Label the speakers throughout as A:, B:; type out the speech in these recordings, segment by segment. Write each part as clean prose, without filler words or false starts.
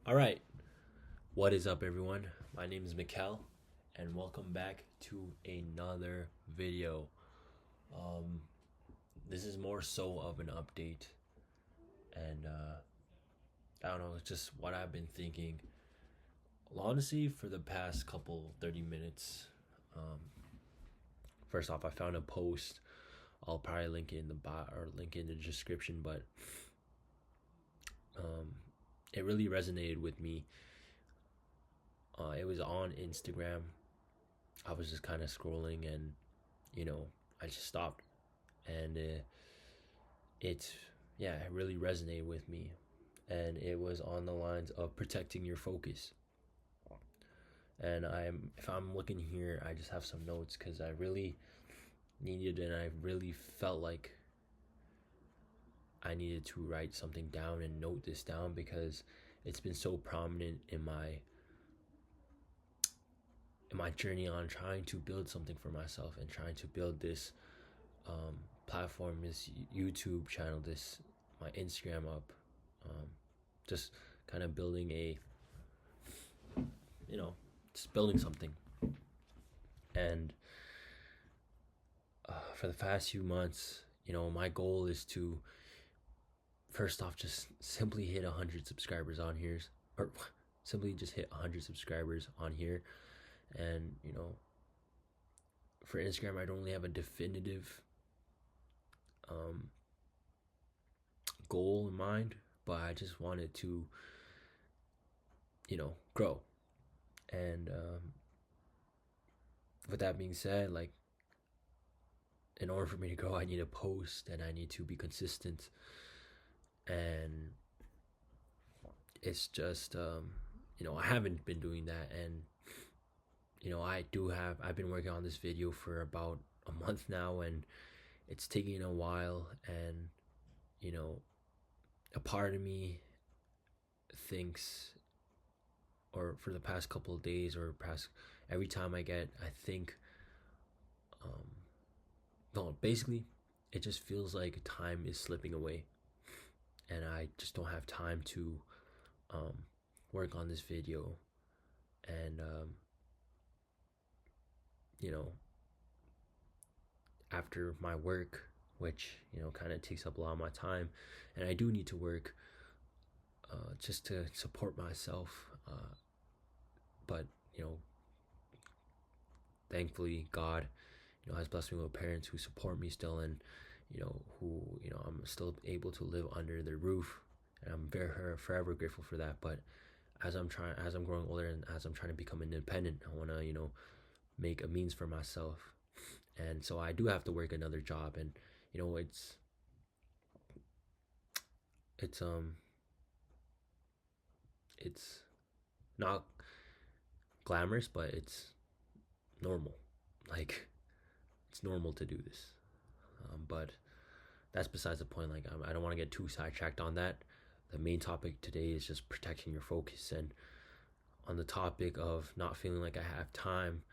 A: All right, what is up, everyone? My name is Mikkel, and welcome back to another video. Um, this is more so of an update, and I don't know, it's just what I've been thinking. Honestly, for the past couple 30 minutes. Um, First off, I found a post. I'll probably link it in the or link it in the description, but um, it really resonated with me. It was on Instagram. I was just kind of scrolling, and I just stopped, and it yeah, it really resonated with me, and it was on the lines of protecting your focus. And if I'm looking here, I just have some notes because I really needed, and I really felt like I needed to write something down and note this down because it's been so prominent in my journey on trying to build something for myself and trying to build this platform, this YouTube channel, this my Instagram up, just kind of building just building something. And for the past few months, my goal is to first off just simply hit 100 subscribers on here, or simply just hit 100 subscribers on here. And for Instagram, I don't really have a definitive goal in mind, but I just wanted to grow. And with that being said, like, in order for me to grow, I need to post and I need to be consistent. And it's just I haven't been doing that. And I've been working on this video for about a month now, and it's taking a while. And a part of me thinks, or for the past couple of days, or past every time I think no, basically it just feels like time is slipping away, and I just don't have time to work on this video. And after my work, which kind of takes up a lot of my time, and I do need to work just to support myself, but thankfully God has blessed me with parents who support me still, and who I'm still able to live under their roof, and I'm forever grateful for that. But as I'm growing older, and as I'm trying to become independent, I want to make a means for myself. And so I do have to work another job, and it's it's not glamorous, but it's normal. Like, it's normal to do this. But that's besides the point. Like, I don't want to get too sidetracked on that. The main topic today is just protecting your focus. And on the topic of not feeling like I have time,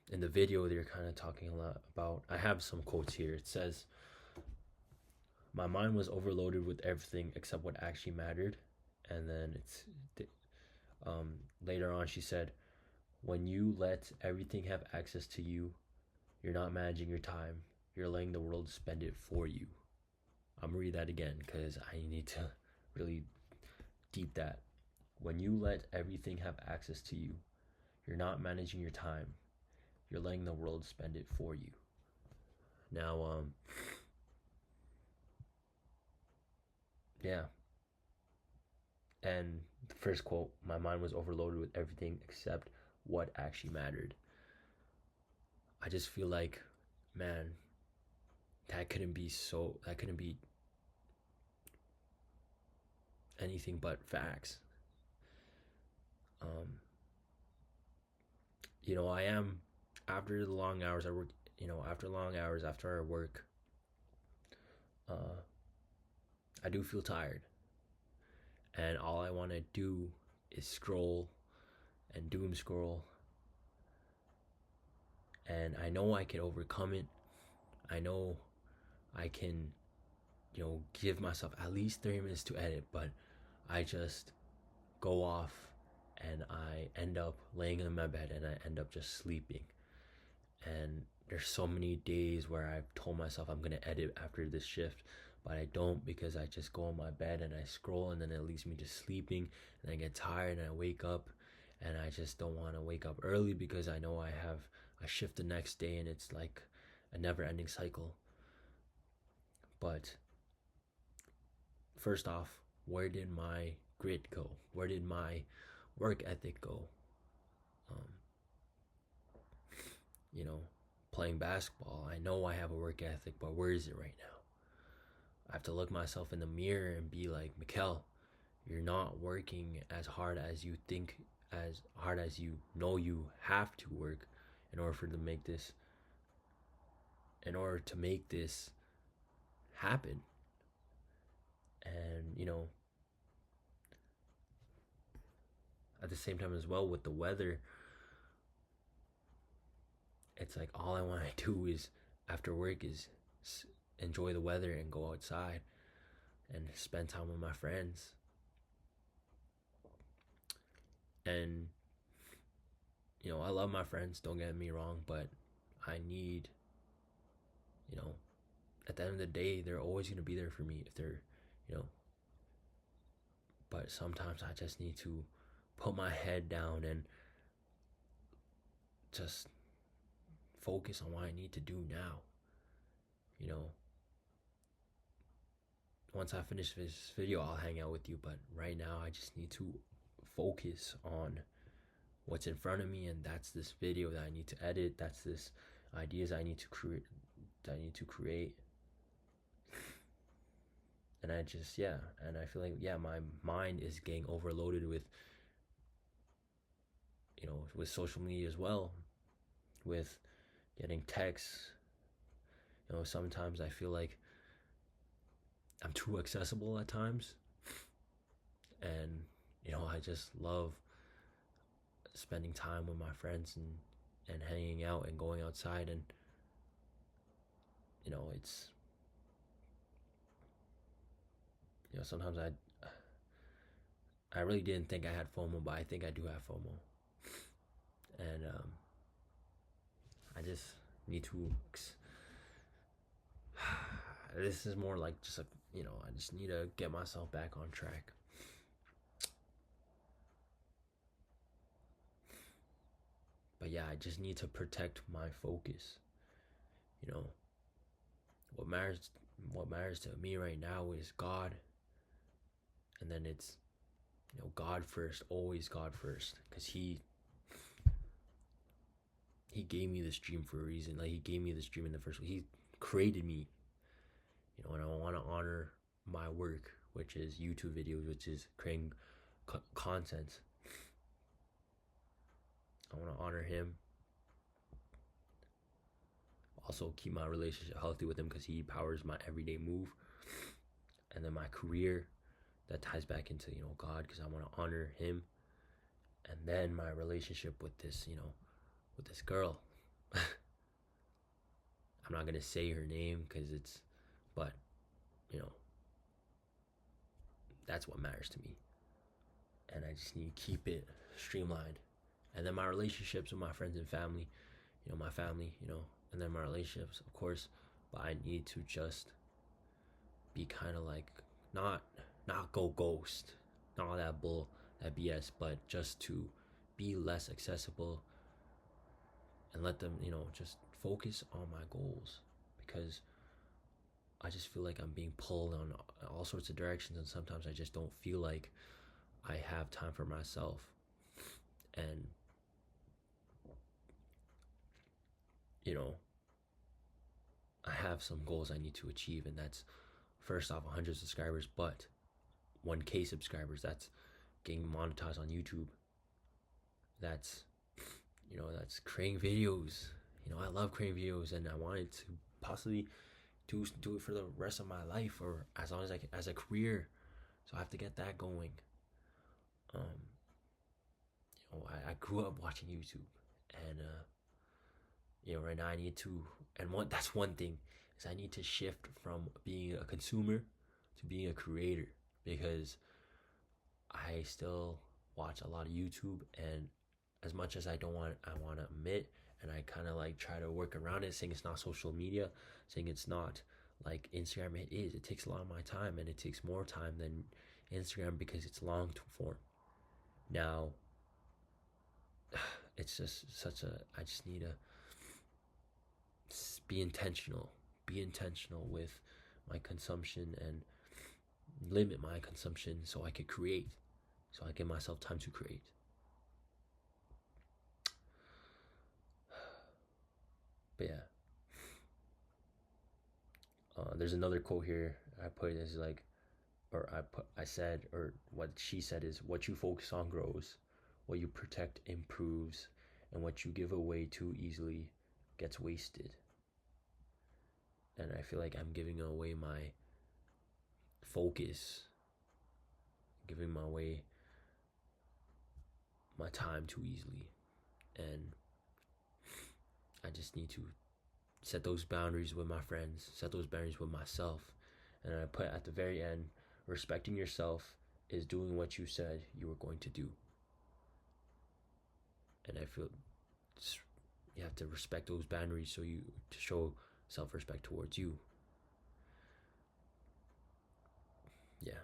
A: in the video they're kind of talking a lot about, I have some quotes here. It says, "My mind was overloaded with everything except what actually mattered." And then later on she said, "When you let everything have access to you, you're not managing your time. You're letting the world spend it for you." I'm gonna read that again because I need to really deep that. When you let everything have access to you, you're not managing your time. You're letting the world spend it for you. Now, yeah. And the first quote, "My mind was overloaded with everything except what actually mattered." I just feel like, man, that couldn't be anything but facts. I am, after the long hours I work, after I work, I do feel tired, and all I want to do is scroll and doom scroll. And I know I can overcome it. I know I can, give myself at least 30 minutes to edit, but I just go off and I end up laying in my bed and I end up just sleeping. And there's so many days where I've told myself I'm gonna edit after this shift, but I don't, because I just go in my bed and I scroll, and then it leaves me just sleeping, and I get tired and I wake up, and I just don't want to wake up early because I know I have a shift the next day, and it's like a never-ending cycle. But first off, where did my grit go? Where did my work ethic go? Um, you know, playing basketball, I know I have a work ethic, but where is it right now? I have to look myself in the mirror and be like, Mikkel, you're not working as hard as you think, as hard as you know you have to work in order for to make this, in order to make this happen. And at the same time as well, with the weather, it's like all I want to do is after work is enjoy the weather and go outside and spend time with my friends. And I love my friends, don't get me wrong, but I need, at the end of the day, they're always going to be there for me if they're, but sometimes I just need to put my head down and just focus on what I need to do now. Once I finish this video, I'll hang out with you, but right now I just need to focus on what's in front of me, and that's this video that I need to edit. That's this ideas I need to create. And I just, and I feel like, my mind is getting overloaded with, with social media as well, with getting texts. Sometimes I feel like I'm too accessible at times. And, I just love spending time with my friends and hanging out and going outside. And, it's, sometimes I really didn't think I had FOMO, but I think I do have FOMO. And I just need to this is more like just I just need to get myself back on track. But I just need to protect my focus. What matters to me right now is God. And then it's God first, always God first, because he gave me this dream for a reason. Like, he gave me this dream in the first place. He created me, and I want to honor my work, which is YouTube videos, which is creating content. I want to honor him. Also keep my relationship healthy with him, because he powers my everyday move. And then my career, that ties back into God, because I want to honor him. And then my relationship with this with this girl. I'm not gonna say her name but that's what matters to me, and I just need to keep it streamlined. And then my relationships with my friends and family, my family, and then my relationships, of course. But I need to just be kind of like not go ghost, not all that BS, but just to be less accessible and let them, just focus on my goals, because I just feel like I'm being pulled on all sorts of directions, and sometimes I just don't feel like I have time for myself. And I have some goals I need to achieve, and that's first off 100 subscribers, but 1K subscribers. That's getting monetized on YouTube. That's that's creating videos. I love creating videos, and I wanted to possibly do it for the rest of my life, or as long as I can, as a career. So I have to get that going. I grew up watching YouTube, and right now I need to, and that's one thing, is I need to shift from being a consumer to being a creator, because I still watch a lot of YouTube, and as much as I want to admit, and I kind of like try to work around it, saying it's not social media, saying it's not like Instagram. It is. It takes a lot of my time, and it takes more time than Instagram because it's long form. Now, it's just such a. I just need to be intentional. Be intentional with my consumption and limit my consumption so I could create. So I give myself time to create. But yeah, there's another quote here. I put it as like, I said, or what she said is, what you focus on grows, what you protect improves, and what you give away too easily gets wasted. And I feel like I'm giving away my focus, giving my way my time too easily, and I just need to set those boundaries with my friends, set those boundaries with myself. And I put at the very end, respecting yourself is doing what you said you were going to do. And I feel you have to respect those boundaries so you to show self-respect towards you. Yeah,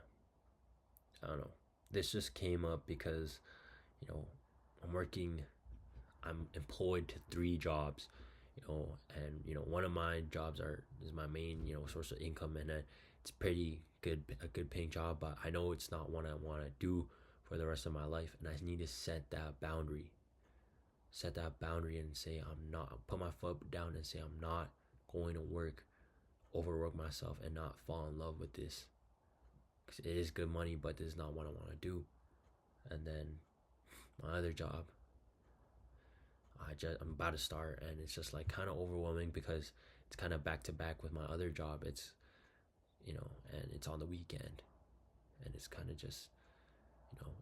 A: I don't know. This just came up because, you know, I'm employed to 3 jobs, and one of my jobs is my main source of income, and it's a good paying job, but I know it's not what I want to do for the rest of my life, and I need to set that boundary and say I'm not, put my foot down and say I'm not going to overwork myself and not fall in love with this, because it is good money, but this is not what I want to do. And then my other job, I'm about to start, and it's just like kind of overwhelming because it's kind of back to back with my other job. It's and it's on the weekend, and it's kind of just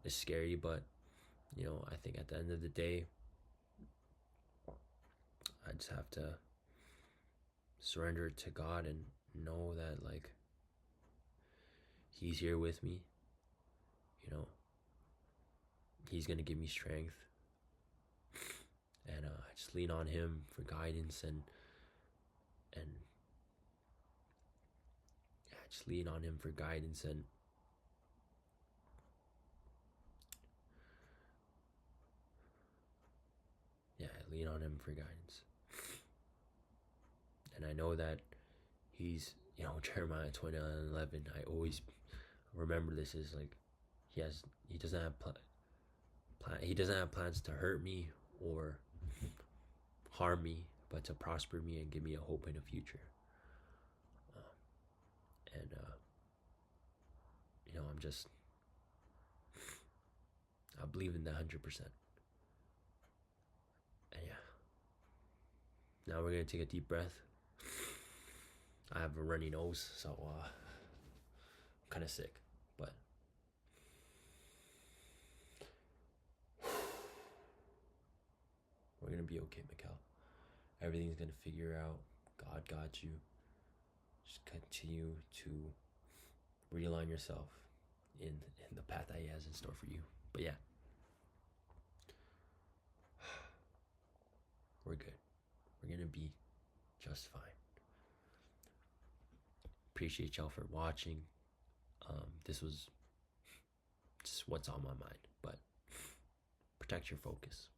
A: it's scary, but I think at the end of the day, I just have to surrender it to God and know that like He's here with me. He's gonna give me strength, and I just lean on Him for guidance, and yeah, just lean on Him for guidance, and yeah, I lean on Him for guidance. And I know that He's Jeremiah 29:11. I always remember this is like he doesn't have he doesn't have plans to hurt me or harm me, but to prosper me and give me a hope in a future. And I believe in that 100%. And yeah, now we're gonna take a deep breath. I have a runny nose, so I'm kind of sick, but we're gonna be okay, Mikkel. Everything's gonna figure out. God got you. Just continue to realign yourself in the path that He has in store for you. But yeah, we're good. We're gonna be just fine. Appreciate y'all for watching. This was just what's on my mind, but protect your focus.